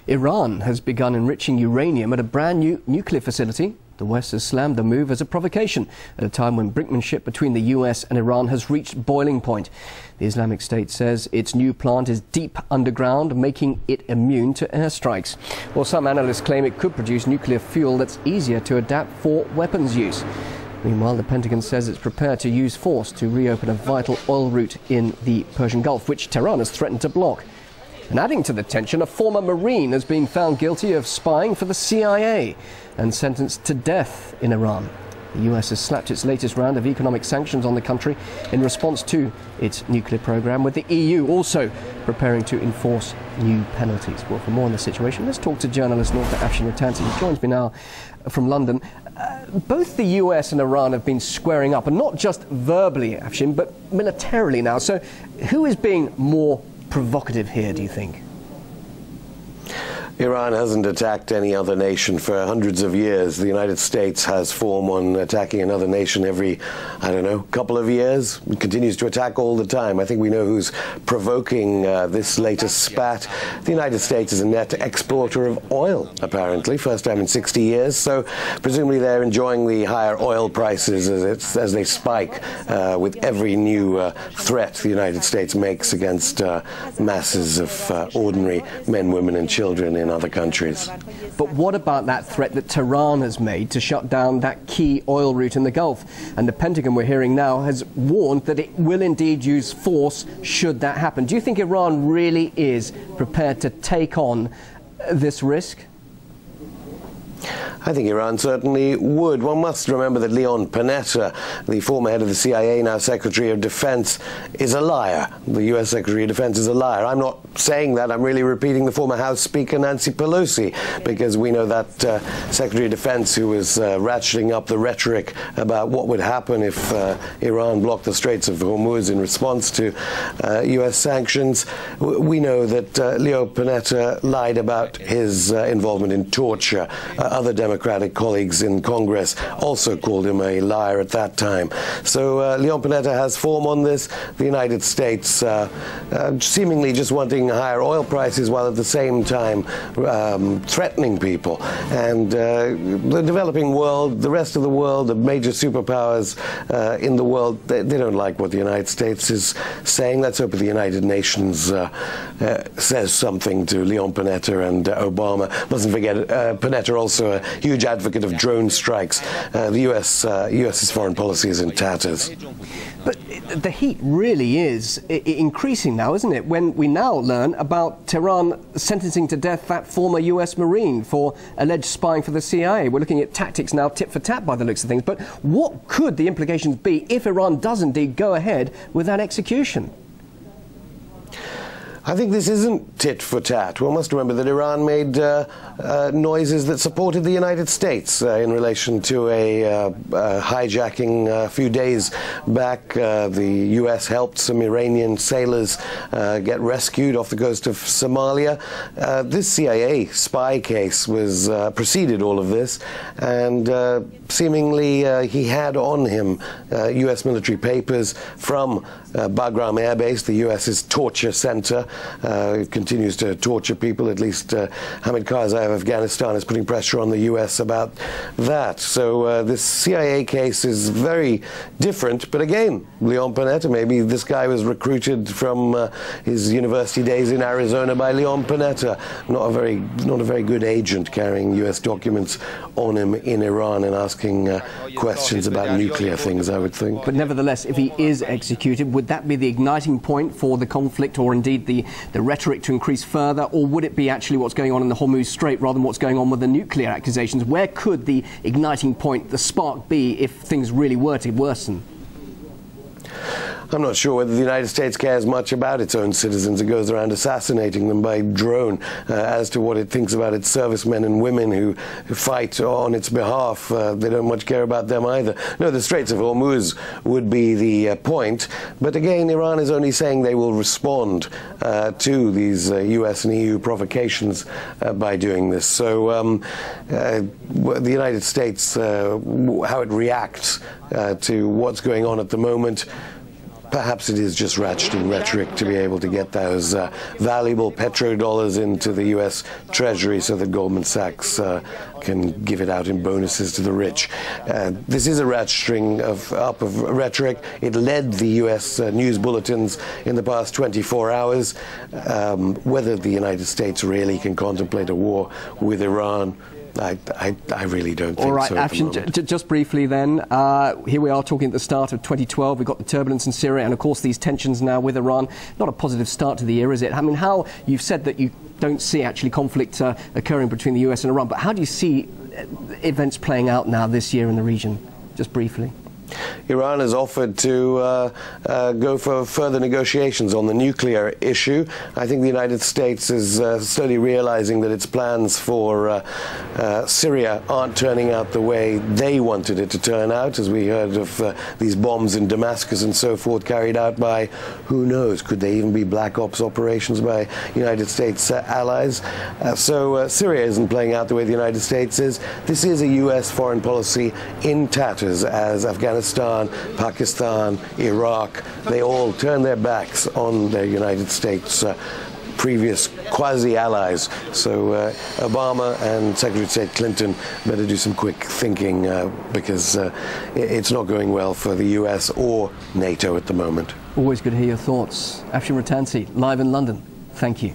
Iran has begun enriching uranium at a brand new nuclear facility. The West has slammed the move as a provocation at a time when brinkmanship between the US and Iran has reached boiling point. The Islamic State says its new plant is deep underground, making it immune to airstrikes. While some analysts claim it could produce nuclear fuel that's easier to adapt for weapons use. Meanwhile, the Pentagon says it's prepared to use force to reopen a vital oil route in the Persian Gulf, which Tehran has threatened to block. And adding to the tension, a former Marine has been found guilty of spying for the CIA and sentenced to death in Iran. The US has slapped its latest round of economic sanctions on the country in response to its nuclear program, with the EU also preparing to enforce new penalties. Well, for more on the situation, let's talk to journalist and author Afshin Rattansi, who joins me now from London. Both the US and Iran have been squaring up, and not just verbally, Afshin, but militarily now. So who is being more provocative here, do you think? Iran hasn't attacked any other nation for hundreds of years. The United States has form on attacking another nation every, I don't know, couple of years. It continues to attack all the time. I think we know who's provoking this latest spat. The United States is a net exporter of oil, apparently, first time in 60 years. So presumably they're enjoying the higher oil prices as they spike with every new threat the United States makes against masses of ordinary men, women and children in other countries. But what about that threat that Tehran has made to shut down that key oil route in the Gulf? And the Pentagon, we're hearing now, has warned that it will indeed use force should that happen. Do you think Iran really is prepared to take on this risk? I think Iran certainly would. One must remember that Leon Panetta, the former head of the CIA, now Secretary of Defense, is a liar. The U.S. Secretary of Defense is a liar. I'm not saying that. I'm really repeating the former House Speaker Nancy Pelosi, because we know that Secretary of Defense, who was ratcheting up the rhetoric about what would happen if Iran blocked the Straits of Hormuz in response to U.S. sanctions. We know that Leon Panetta lied about his involvement in torture. Other Democratic colleagues in Congress also called him a liar at that time. So Leon Panetta has form on this. The United States seemingly just wanting higher oil prices while at the same time threatening people. And the developing world, the rest of the world, the major superpowers in the world, they don't like what the United States is saying. Let's hope the United Nations says something to Leon Panetta and Obama. Mustn't forget, Panetta also a huge advocate of drone strikes. The US's foreign policy is in tatters. But the heat really is increasing now, isn't it? When we now learn about Tehran sentencing to death that former US Marine for alleged spying for the CIA. We're looking at tactics now, tit for tat by the looks of things. But what could the implications be if Iran does indeed go ahead with that execution? I think this isn't tit for tat. One must remember that Iran made noises that supported the United States in relation to a hijacking a few days back. The U.S. helped some Iranian sailors get rescued off the coast of Somalia. This CIA spy case was preceded all of this, and seemingly he had on him U.S. military papers from Bagram Air Base, the U.S.'s torture center. It continues to torture people. At least Hamid Karzai of Afghanistan is putting pressure on the U.S. about that. So this CIA case is very different. But again, Leon Panetta, maybe this guy was recruited from his university days in Arizona by Leon Panetta. Not a very good agent, carrying U.S. documents on him in Iran and asking questions about nuclear things, I would think. But nevertheless, if he is executed, would that be the igniting point for the conflict, or indeed the rhetoric to increase further, or would it be actually what's going on in the Hormuz Strait rather than what's going on with the nuclear accusations? Where could the igniting point, the spark, be if things really were to worsen? I'm not sure whether the United States cares much about its own citizens. It goes around assassinating them by drone. As to what it thinks about its servicemen and women who fight on its behalf, they don't much care about them either. No, the Straits of Hormuz would be the point. But again, Iran is only saying they will respond to these US and EU provocations by doing this. So the United States, how it reacts to what's going on at the moment, perhaps it is just ratcheting rhetoric to be able to get those valuable petrodollars into the U.S. Treasury so that Goldman Sachs can give it out in bonuses to the rich. This is a ratcheting up of rhetoric. It led the U.S. News bulletins in the past 24 hours. Whether the United States really can contemplate a war with Iran, I really don't think so. All right, Afshin, just briefly then, here we are talking at the start of 2012. We've got the turbulence in Syria and, of course, these tensions now with Iran. Not a positive start to the year, is it? I mean, how you've said that you don't see actually conflict occurring between the US and Iran, but how do you see events playing out now this year in the region? Just briefly. Iran has offered to go for further negotiations on the nuclear issue. I think the United States is slowly realizing that its plans for Syria aren't turning out the way they wanted it to turn out, as we heard of these bombs in Damascus and so forth carried out by, who knows, could they even be black ops operations by United States allies? So Syria isn't playing out the way the United States is. This is a U.S. foreign policy in tatters as Afghanistan, Pakistan, Iraq, they all turn their backs on their United States previous quasi-allies. So Obama and Secretary of State Clinton better do some quick thinking because it's not going well for the US or NATO at the moment. Always good to hear your thoughts. Afshin Rattansi, live in London. Thank you.